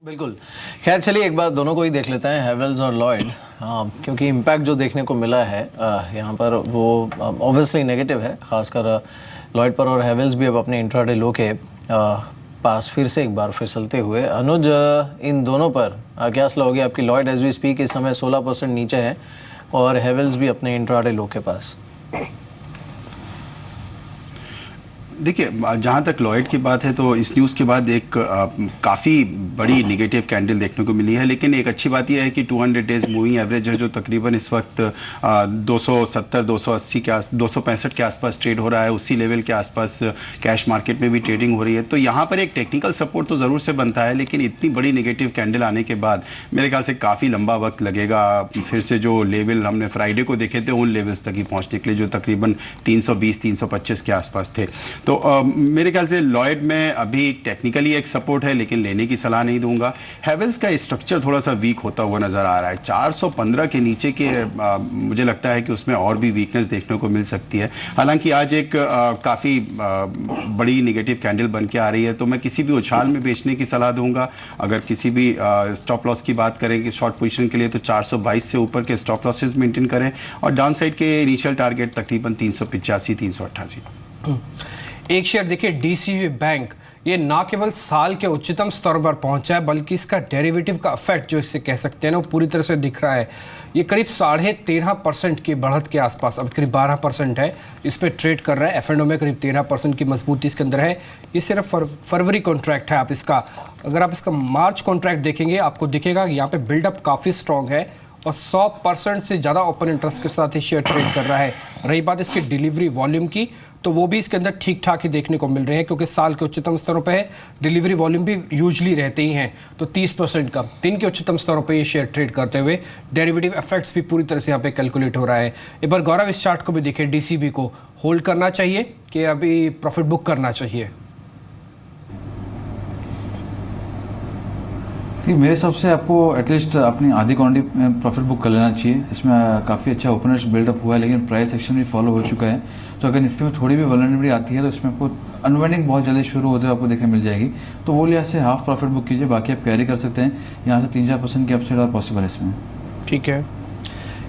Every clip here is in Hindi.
बिल्कुल। खैर चलिए एक बार दोनों को ही देख लेते हैं, हैवेल्स और लॉयड, क्योंकि इम्पैक्ट जो देखने को मिला है यहाँ पर वो ऑब्वियसली नेगेटिव है, खासकर लॉयड पर। और हैवेल्स भी अब अपने इंट्राडे लो के पास फिर से एक बार फिसलते हुए। अनुज, इन दोनों पर क्या सलाह होगी आपकी? लॉयड एज वी स्पीक इस समय 16% नीचे है और हैवेल्स भी अपने इंट्राडे लो के पास। देखिए, जहाँ तक लॉयड की बात है तो इस न्यूज़ के बाद एक काफ़ी बड़ी नेगेटिव कैंडल देखने को मिली है, लेकिन एक अच्छी बात यह है कि 200 डेज मूविंग एवरेज है जो तकरीबन इस वक्त 270 280 के 265 के आसपास ट्रेड हो रहा है। उसी लेवल के आसपास कैश मार्केट में भी ट्रेडिंग हो रही है। तो यहाँ पर एक टेक्निकल सपोर्ट तो ज़रूर से बनता है, लेकिन इतनी बड़ी नेगेटिव कैंडल आने के बाद मेरे ख्याल से काफ़ी लंबा वक्त लगेगा फिर से जो लेवल हमने फ्राइडे को देखे थे उन लेवल्स तक ही पहुँचने के लिए, जो तकरीबन 320 325 के आसपास थे। तो मेरे ख्याल से लॉयड में अभी टेक्निकली एक सपोर्ट है, लेकिन लेने की सलाह नहीं दूंगा। हैवेल्स का स्ट्रक्चर थोड़ा सा वीक होता हुआ नज़र आ रहा है। 415 के नीचे के मुझे लगता है कि उसमें और भी वीकनेस देखने को मिल सकती है। हालांकि आज एक काफ़ी बड़ी नेगेटिव कैंडल बन के आ रही है, तो मैं किसी भी उछाल में बेचने की सलाह दूंगा। अगर किसी भी स्टॉप लॉस की बात करें कि शॉर्ट पोजीशन के लिए, तो 422 से ऊपर के स्टॉप लॉसेज मेंटेन करें और डाउन साइड के इनिशियल टारगेट तकरीबन 385 388। एक शेयर देखिए डीसीबी बैंक, ये ना केवल साल के उच्चतम स्तर पर पहुंचा है बल्कि इसका डेरिवेटिव का इफेक्ट जो इससे कह सकते हैं ना वो पूरी तरह से दिख रहा है। ये करीब 13.5% की बढ़त के आसपास, अब करीब 12% है, इस पर ट्रेड कर रहा है। F&O में करीब 13% की मजबूती इसके अंदर है। ये सिर्फ फरवरी कॉन्ट्रैक्ट है। आप इसका अगर आप इसका मार्च कॉन्ट्रैक्ट देखेंगे आपको दिखेगा कि यहाँ पे बिल्डअप काफ़ी स्ट्रॉन्ग है और 100% से ज़्यादा ओपन इंटरेस्ट के साथ ये शेयर ट्रेड कर रहा है। रही बात इसकी डिलीवरी वॉल्यूम की, तो वो भी इसके अंदर ठीक ठाक ही देखने को मिल रहे हैं, क्योंकि साल के उच्चतम स्तरों पे है। डिलीवरी वॉल्यूम भी यूजली रहते ही हैं, तो 30% का दिन के उच्चतम स्तरों पे ये शेयर ट्रेड करते हुए डेरिवेटिव इफेक्ट्स भी पूरी तरह से यहाँ पे कैलकुलेट हो रहा है। एक बार गौरव इस चार्ट को भी देखिए, डीसीबी को होल्ड करना चाहिए कि अभी प्रॉफिट बुक करना चाहिए? ठीक, मेरे हिसाब से आपको एटलीस्ट अपनी आधी क्वांटिटी में प्रॉफिट बुक कर लेना चाहिए। इसमें काफ़ी अच्छा ओपनर्स बिल्डअप हुआ है, लेकिन प्राइस एक्शन भी फॉलो हो चुका है। तो अगर निफ्टी में थोड़ी भी वल्नरेबिलिटी आती है तो इसमें आपको अनवाइंडिंग बहुत जल्दी शुरू होते हुए आपको देखने मिल जाएगी। तो वो लिहाज से हाफ प्रॉफिट बुक कीजिए, बाकी आप कैरी कर सकते हैं। यहाँ से 3-4% की अपसाइड और पॉसिबल है इसमें। ठीक है।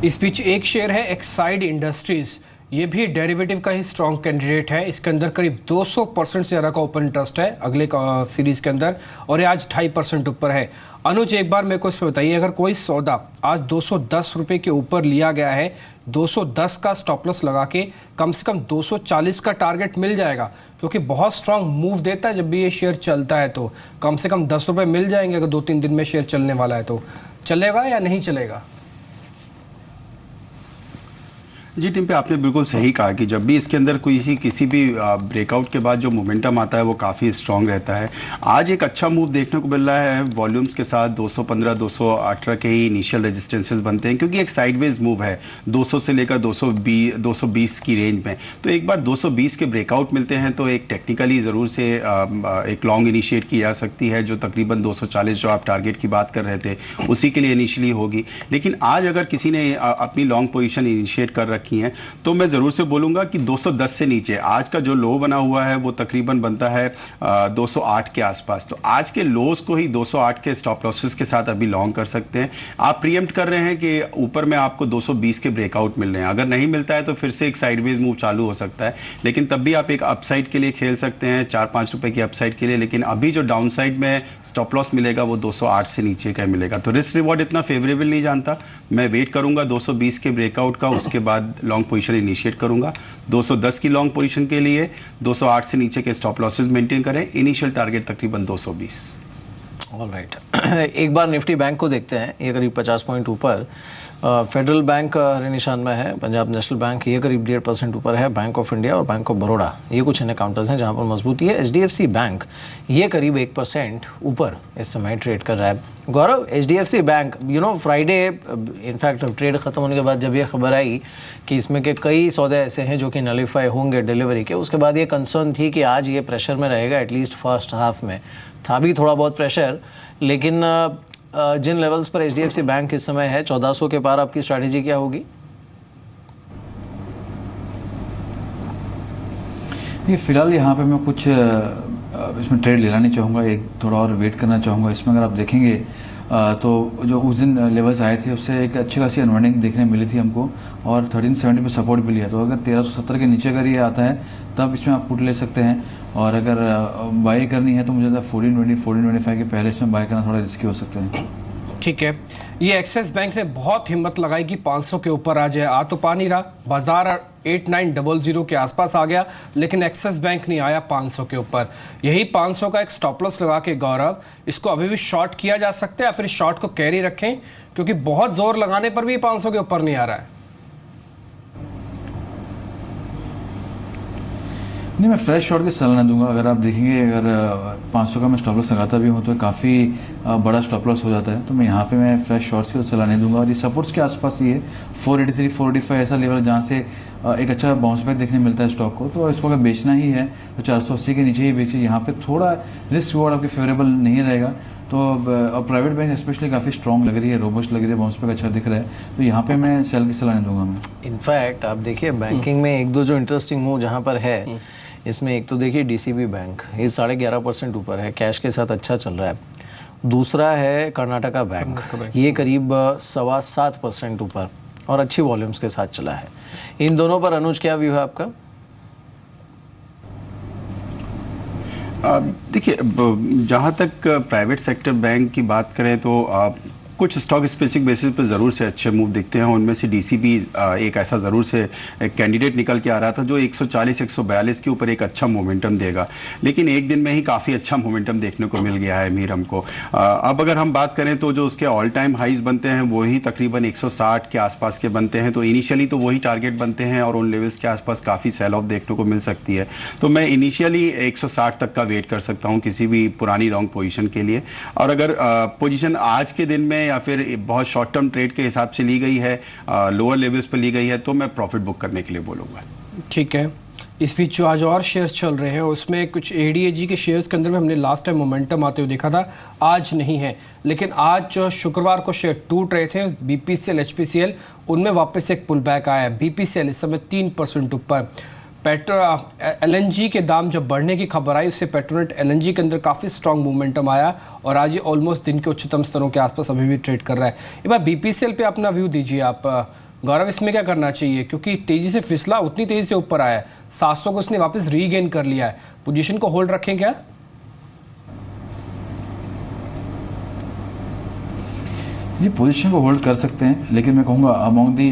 इस बीच एक शेयर है एक्साइड इंडस्ट्रीज़, ये भी डेरिवेटिव का ही स्ट्रॉन्ग कैंडिडेट है। इसके अंदर करीब 200% से ज़्यादा का ओपन इंटरेस्ट है अगले सीरीज़ के अंदर, और ये आज 2.5% ऊपर है। अनुज, एक बार मेरे को इस पर बताइए, अगर कोई सौदा आज 210 रुपये के ऊपर लिया गया है, 210 का स्टॉप लॉस लगा के कम से कम 240 का टारगेट मिल जाएगा, क्योंकि बहुत स्ट्रॉन्ग मूव देता है जब भी ये शेयर चलता है। तो कम से कम 10 रुपये मिल जाएंगे अगर 2-3 दिन में शेयर चलने वाला है। तो चलेगा या नहीं चलेगा? जी टीम पे आपने बिल्कुल सही कहा कि जब भी इसके अंदर किसी भी ब्रेकआउट के बाद जो मोमेंटम आता है वो काफ़ी स्ट्रांग रहता है। आज एक अच्छा मूव देखने को मिल रहा है वॉल्यूम्स के साथ। 215 218 के ही इनिशियल रेजिस्टेंसेस बनते हैं, क्योंकि एक साइडवेज मूव है 200 से लेकर 220 की रेंज में। तो एक बार 220 के ब्रेकआउट मिलते हैं तो एक टेक्निकली ज़रूर से एक लॉन्ग इनिशिएट की जा सकती है, जो तकरीबन 240 जो आप टारगेट की बात कर रहे थे उसी के लिए इनिशियली होगी। लेकिन आज अगर किसी ने अपनी लॉन्ग पोजीशन इनिशिएट कर रखी है तो मैं ज़रूर से बोलूँगा कि 210 से नीचे आज का जो लो बना हुआ है वो तकरीबन बनता है 208 के आसपास। तो आज के लोस को ही 208 के स्टॉप लॉसेस के साथ अभी लॉन्ग कर सकते हैं। आप प्रीएम्प्ट कर रहे हैं कि ऊपर में आपको 220 के ब्रेकआउट मिल रहे हैं, अगर नहीं मिलता है तो फिर से एक साइडवेज मूव चालू हो सकता है। लेकिन तब भी आप एक अपसाइड के लिए खेल सकते हैं, 4-5 रुपए की अपसाइड के लिए। लेकिन अभी जो डाउन साइड में स्टॉप लॉस मिलेगा वो 208 से नीचे का मिलेगा। तो रिस्क रिवॉर्ड इतना फेवरेबल नहीं जानता। मैं वेट करूंगा 220 के ब्रेकआउट का, उसके बाद लॉन्ग पोजीशन इनिशिएट करूंगा। 210 की लॉन्ग पोजीशन के लिए 208 से नीचे के स्टॉप लॉसेस मेंटेन करें। इनिशियल टारगेट तकरीबन 220। ऑलराइट। एक बार निफ्टी बैंक को देखते हैं, ये करीब 50 पॉइंट ऊपर। फेडरल बैंक निशान में है, पंजाब नेशनल बैंक ये करीब 1.5% ऊपर है, बैंक ऑफ इंडिया और बैंक ऑफ बड़ौदा ये कुछ अन्य काउंटर्स हैं जहां पर मजबूती है। HDFC बैंक ये करीब 1% ऊपर इस समय ट्रेड कर रहा है। गौरव, HDFC bank Friday in fact trade ख़त्म होने के बाद जब ये खबर आई कि इसमें के कई सौदे ऐसे हैं जो कि नलीफाई होंगे डिलीवरी के, उसके बाद ये कंसर्न थी कि आज ये प्रेशर में रहेगा। एटलीस्ट फर्स्ट हाफ में था भी थोड़ा बहुत प्रेशर, लेकिन जिन लेवल्स पर HDFC बैंक इस समय है 1400 के पार, आपकी स्ट्रैटेजी क्या होगी? ये फिलहाल यहाँ पे मैं कुछ इसमें ट्रेड लेना नहीं चाहूँगा, एक थोड़ा और वेट करना चाहूँगा। इसमें अगर आप देखेंगे तो जो उस दिन लेवल्स आए थे उससे एक अच्छी खासी अनवाइंडिंग देखने मिली थी हमको, और 1370 पे सपोर्ट भी लिया। तो अगर 1370 के नीचे अगर ये आता है तब इसमें आप पुट ले सकते हैं, और अगर बाई करनी है तो मुझे लगता है 1420 1425 के पहले इसमें बाई करना थोड़ा रिस्की हो सकता है। ठीक है, ये एक्सिस बैंक ने बहुत हिम्मत लगाई कि 500 के ऊपर आ जाए, आ तो पा नहीं रहा, बाजार 8900 के आसपास आ गया, लेकिन एक्सिस बैंक नहीं आया 500 के ऊपर। यही 500 का एक स्टॉप लॉस लगा के गौरव, इसको अभी भी शॉर्ट किया जा सकता है या फिर शॉर्ट को कैरी रखें, क्योंकि बहुत जोर लगाने पर भी 500 के ऊपर नहीं आ रहा है। नहीं, मैं फ्रेश शॉट की सलाह नहीं दूंगा। अगर आप देखेंगे, अगर 500 का मैं स्टॉप लॉस लगाता भी हूँ तो काफ़ी बड़ा स्टॉप लॉस हो जाता है, तो मैं यहाँ पे मैं फ्रेश शॉट्स की सलाह नहीं दूंगा। और ये सपोर्ट्स के आसपास ही है 483 485 ऐसा लेवल जहाँ से एक अच्छा बाउंस बैक देखने मिलता है स्टॉक को। तो इसको अगर बेचना ही है तो 480 के नीचे ही बेचिए। यहाँ पे थोड़ा रिस्क रिवॉर्ड आपके फेवरेबल नहीं रहेगा। तो प्राइवेट बैंक स्पेशली काफ़ी स्ट्रॉन्ग लग रही है, रोबस्ट लग रही है, बाउंस बैक अच्छा दिख रहा है, तो यहाँ पे मैं सेल की सलाह नहीं दूंगा मैं। इनफैक्ट आप देखिए बैंकिंग में एक दो जो इंटरेस्टिंग मूव जहाँ पर है, इसमें एक तो देखिए डीसीबी बैंक ये 11.5% ऊपर है, कैश के साथ अच्छा चल रहा है। दूसरा है कर्नाटका बैंक, ये करीब 7.25% ऊपर और अच्छी वॉल्यूम्स के साथ चला है। इन दोनों पर अनुज क्या व्यू है आपका? देखिए, जहाँ तक प्राइवेट सेक्टर बैंक की बात करें तो कुछ स्टॉक स्पेसिफिक बेसिस पे ज़रूर से अच्छे मूव दिखते हैं। उनमें से डीसीबी एक ऐसा ज़रूर से एक कैंडिडेट निकल के आ रहा था जो 140 142 के ऊपर एक अच्छा मोमेंटम देगा, लेकिन एक दिन में ही काफ़ी अच्छा मोमेंटम देखने को मिल गया है मीरम को। अब अगर हम बात करें तो जो उसके ऑल टाइम हाइज बनते हैं वही तकरीबन 160 के आसपास के बनते हैं, तो इनिशियली तो वही टारगेट बनते हैं और उन लेवल्स के आसपास काफ़ी सेल ऑफ देखने को मिल सकती है। तो मैं इनिशियली 160 तक का वेट कर सकता हूँ किसी भी पुरानी लॉन्ग पोजीशन के लिए। और अगर पोजीशन आज के दिन में या फिर बहुत शॉर्ट टर्म ट्रेड के हिसाब से ली गई है, लोअर लेवल्स पर ली गई है, तो मैं प्रॉफिट बुक करने के लिए बोलूँगा। ठीक है, इस बीच जो आज और शेयर्स चल रहे हैं उसमें कुछ एडीएजी के शेयर्स के अंदर में हमने लास्ट टाइम मोमेंटम आते हुए देखा था, आज नहीं है, लेकिन आज जो शुक्रवार को शेयर टूट रहे थे बीपीसीएल एचपीसीएल, उनमें वापस एक पुल बैक आया है। बीपीसीएल इस समय 3% ऊपर। एलएनजी के दाम जब बढ़ने की खबर आई उससे पेट्रोनेट एलएनजी के अंदर काफ़ी स्ट्रांग मूवमेंटम आया और आज ये ऑलमोस्ट दिन के उच्चतम स्तरों के आसपास अभी भी ट्रेड कर रहा है। एक बार बीपीसीएल पे अपना व्यू दीजिए आप गौरव, इसमें क्या करना चाहिए, क्योंकि तेज़ी से फिसला उतनी तेज़ी से ऊपर आया है, 700 को उसने वापस रीगेन कर लिया है, पोजीशन को होल्ड रखें क्या? जी, पोजीशन को होल्ड कर सकते हैं, लेकिन मैं कहूँगा अमॉन्ग दी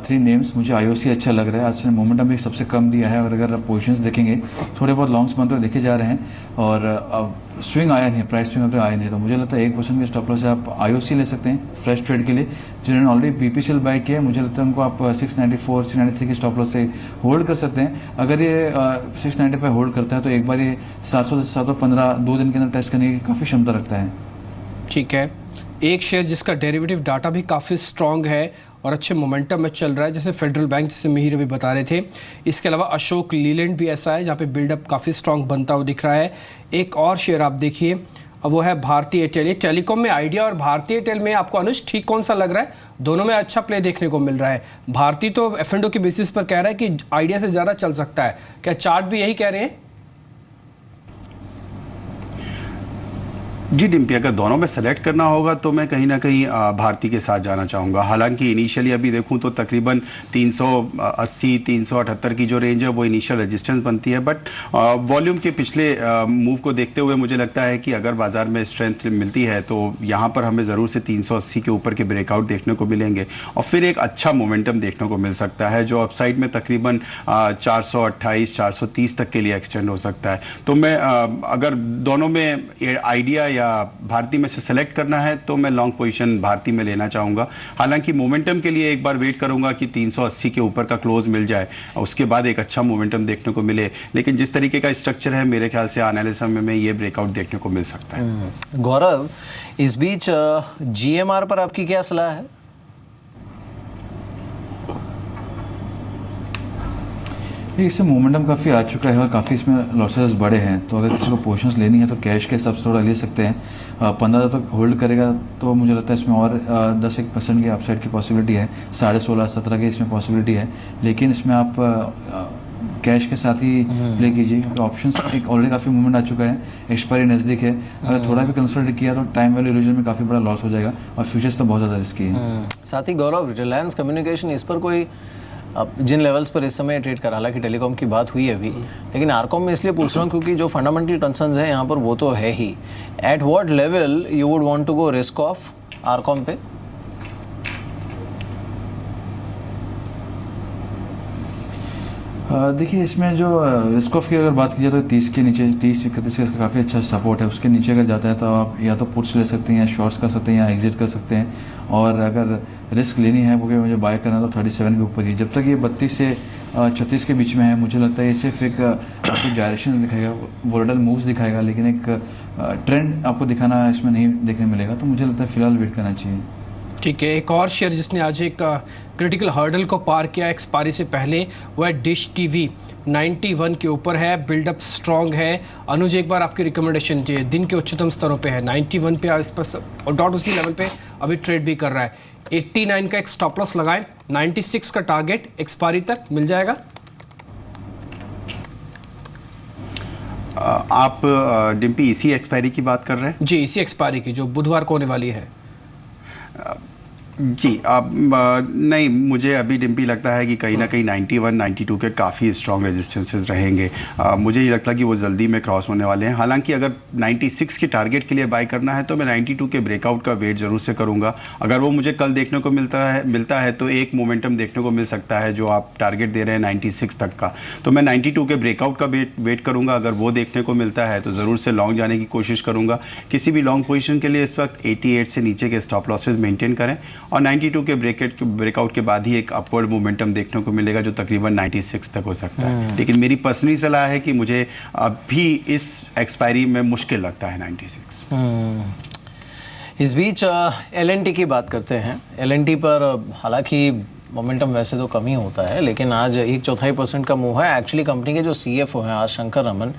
3 नेम्स मुझे आईओसी अच्छा लग रहा है। आज से मोमेंटम भी सबसे कम दिया है, और अगर आप पोजीशंस देखेंगे थोड़े बहुत लॉन्ग्स बनते हुए देखे जा रहे हैं, और स्विंग आया नहीं, प्राइस स्विंग अभी आया नहीं, तो मुझे लगता है 1% के स्टॉप लॉस से आप आईओसी ले सकते हैं फ्रेश ट्रेड के लिए। जिन्होंने ऑलरेडी बीपीसीएल बाय किया है, मुझे लगता है उनको आप 694 693 के स्टॉप लॉस से होल्ड कर सकते हैं। अगर ये 695 होल्ड करता है तो एक बार ये 700 से 715 2 दिन के अंदर टेस्ट करने की काफ़ी क्षमता रखता है। ठीक है, एक शेयर जिसका डेरिवेटिव डाटा भी काफ़ी स्ट्रॉन्ग है और अच्छे मोमेंटम में चल रहा है, जैसे फेडरल बैंक, जिसे मिहिर अभी बता रहे थे। इसके अलावा अशोक लीलैंड भी ऐसा है जहाँ पे बिल्डअप काफ़ी स्ट्रॉन्ग बनता हुआ दिख रहा है। एक और शेयर आप देखिए, वो है भारतीय एयरटेल। ये टेलीकॉम में आइडिया और भारतीय एयरटेल में आपको अनुज ठीक कौन सा लग रहा है? दोनों में अच्छा प्ले देखने को मिल रहा है। भारतीय तो F&O के बेसिस पर कह रहा है कि आइडिया से ज़्यादा चल सकता है, क्या चार्ट भी यही कह रहे हैं? जी डिम्पी, अगर दोनों में सेलेक्ट करना होगा तो मैं कहीं ना कहीं भारती के साथ जाना चाहूँगा। हालांकि इनिशियली अभी देखूं तो तकरीबन 380 378 की जो रेंज है वो इनिशियल रेजिस्टेंस बनती है, बट वॉल्यूम के पिछले मूव को देखते हुए मुझे लगता है कि अगर बाजार में स्ट्रेंथ मिलती है तो यहाँ पर हमें ज़रूर से 380 के ऊपर के ब्रेकआउट देखने को मिलेंगे और फिर एक अच्छा मोमेंटम देखने को मिल सकता है जो अपसाइड में तकरीबन 428 430 तक के लिए एक्सटेंड हो सकता है। तो मैं अगर दोनों में आइडिया या भारती में से सेलेक्ट करना है तो मैं लॉन्ग पोजीशन भारती में लेना चाहूँगा। हालांकि मोमेंटम के लिए एक बार वेट करूँगा कि 380 के ऊपर का क्लोज मिल जाए और उसके बाद एक अच्छा मोमेंटम देखने को मिले, लेकिन जिस तरीके का स्ट्रक्चर है मेरे ख्याल से आने वाले समय में ये ब्रेकआउट देखने को मिल सकता है। गौरव, इस बीच जीएमआर पर आपकी क्या सलाह है? इससे मोमेंटम काफ़ी आ चुका है और काफ़ी इसमें लॉसेस बड़े हैं, तो अगर किसी को पोजीशंस लेनी है तो कैश के हिसाब से थोड़ा ले सकते हैं। 15 तक होल्ड करेगा तो मुझे लगता है इसमें और 10% की अपसाइड की पॉसिबिलिटी है। 16.5 17 की इसमें पॉसिबिलिटी है, लेकिन इसमें आप कैश के साथ ही प्ले कीजिए, क्योंकि ऑप्शंस एक ऑलरेडी काफ़ी मूवमेंट आ चुका है, एक्सपायरी नज़दीक है। अगर थोड़ा भी कंसोलिडेट किया तो टाइम वैल्यू इल्यूजन में काफ़ी बड़ा लॉस हो जाएगा और फ्यूचर्स तो बहुत ज़्यादा रिस्की है। साथ ही गौरव, रिलायंस कम्युनिकेशन इस पर कोई अब जिन लेवल्स पर इस समय ट्रेड कर, हालांकि टेलीकॉम की बात हुई है अभी, लेकिन आरकॉम में इसलिए पूछ रहा हूँ क्योंकि जो फंडामेंटल कंसर्न्स हैं यहाँ पर वो तो है ही। At what level you would want to go risk of RCom पे? देखिए, इसमें जो रिस्क ऑफ की अगर बात की जाए तो 30 के नीचे, 30-31 का इसका काफ़ी अच्छा सपोर्ट है। उसके नीचे अगर जाता है तो आप या तो पुट्स ले सकते हैं या शॉर्ट्स कर सकते हैं या एग्जिट कर सकते हैं। और अगर रिस्क लेनी है वो कि मुझे बाय करना है तो 37 के ऊपर ही, जब तक ये 32 से 36 के बीच में है, मुझे लगता है ये सिर्फ एक आपको डायरेक्शन दिखाएगा, वोलेटाइल मूव्स दिखाएगा, लेकिन एक ट्रेंड आपको दिखाना इसमें नहीं देखने मिलेगा। तो मुझे लगता है फिलहाल वेट करना चाहिए। ठीक है, एक और शेयर जिसने आज एक क्रिटिकल हर्डल को पार किया एक्सपायरी से पहले, वो है डिश टीवी। 91 के ऊपर है, बिल्डअप स्ट्रॉन्ग है। अनुज, एक बार आपकी रिकमेंडेशन चाहिए, दिन के उच्चतम स्तरों पे है, 91 पे इस पर और डॉट उसी लेवल पे अभी ट्रेड भी कर रहा है। 89 का एक स्टॉप लॉस लगाएं, 96 का टारगेट एक्सपायरी तक मिल जाएगा। आप डिम्पी इसी एक्सपायरी की बात कर रहे हैं? जी, इसी एक्सपायरी की जो बुधवार को होने वाली है। जी, नहीं, मुझे अभी डिम्पी लगता है कि कहीं ना कहीं 91, 92 के काफ़ी स्ट्रॉन्ग रेजिस्टेंसेस रहेंगे। मुझे ये लगता है कि वो जल्दी में क्रॉस होने वाले हैं। हालांकि अगर 96 के टारगेट के लिए बाय करना है तो मैं 92 के ब्रेकआउट का वेट ज़रूर से करूंगा। अगर वो मुझे कल देखने को मिलता है तो एक मोमेंटम देखने को मिल सकता है, जो आप टारगेट दे रहे हैं 96 तक का, तो मैं 92 के ब्रेकआउट का वेट करूँगा। अगर वो देखने को मिलता है तो ज़रूर से लॉन्ग जाने की कोशिश करूँगा। किसी भी लॉन्ग पोजिशन के लिए इस वक्त 88 से नीचे के स्टॉप लॉसेज मेंटेन करें और 92 के ब्रेकआउट के बाद ही एक अपवर्ड मोमेंटम देखने को मिलेगा, जो तकरीबन 96 तक हो सकता है। लेकिन मेरी पर्सनली सलाह है कि मुझे अभी इस एक्सपायरी में मुश्किल लगता है 96। इस बीच LNT की बात करते हैं। LNT पर हालांकि मोमेंटम वैसे तो कम ही होता है, लेकिन आज 1/4% का मूव है। एक्चुअली कंपनी के जो CFO हैं आर शंकर रमन,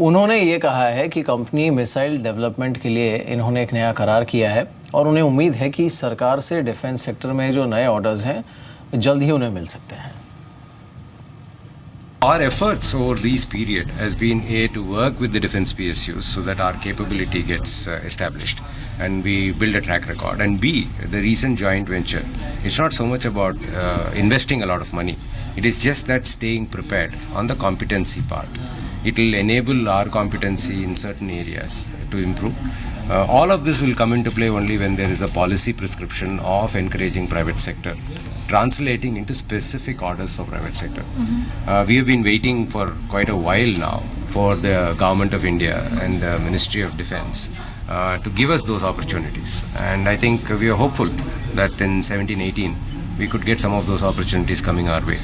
उन्होंने ये कहा है कि कंपनी मिसाइल डेवलपमेंट के लिए इन्होंने एक नया करार किया है और उन्हें उम्मीद है कि सरकार से डिफेंस सेक्टर में जो नए ऑर्डर्स हैं जल्द ही उन्हें मिल सकते हैं। Our efforts over this period has been to work with the defense PSUs so that our capability gets established and we build a track record. And B, the recent joint venture, it's not so much about investing a lot of money. It is just that staying prepared on the competency part. It will enable our competency in certain areas to improve. All of this will come into play only when there is a policy prescription of encouraging private sector, translating into specific orders for private sector. We have been waiting for quite a while now for the Government of India and the Ministry of Defence to give us those opportunities. And I think we are hopeful that in 17-18 we could get some of those opportunities coming our way.